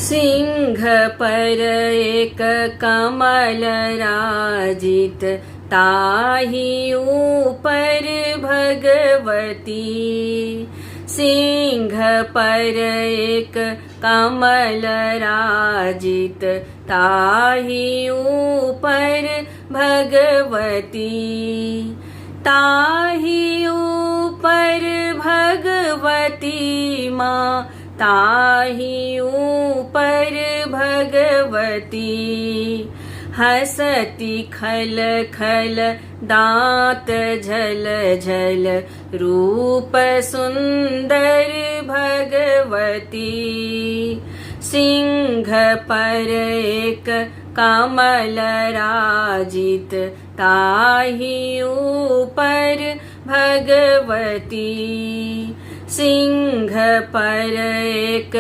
सिंह पर एक कमल राजित, ताहि ऊपर भगवती। सिंह पर एक कमल राजित, ताहि ऊपर भगवती। ताहि ऊपर भगवती माँ, ताहि ऊपर भगवती। हसती खल खल दांत झल झल, रूप सुंदर भगवती। सिंह पर एक कमल राजित, ताहि ऊपर भगवती। सिंह पर एक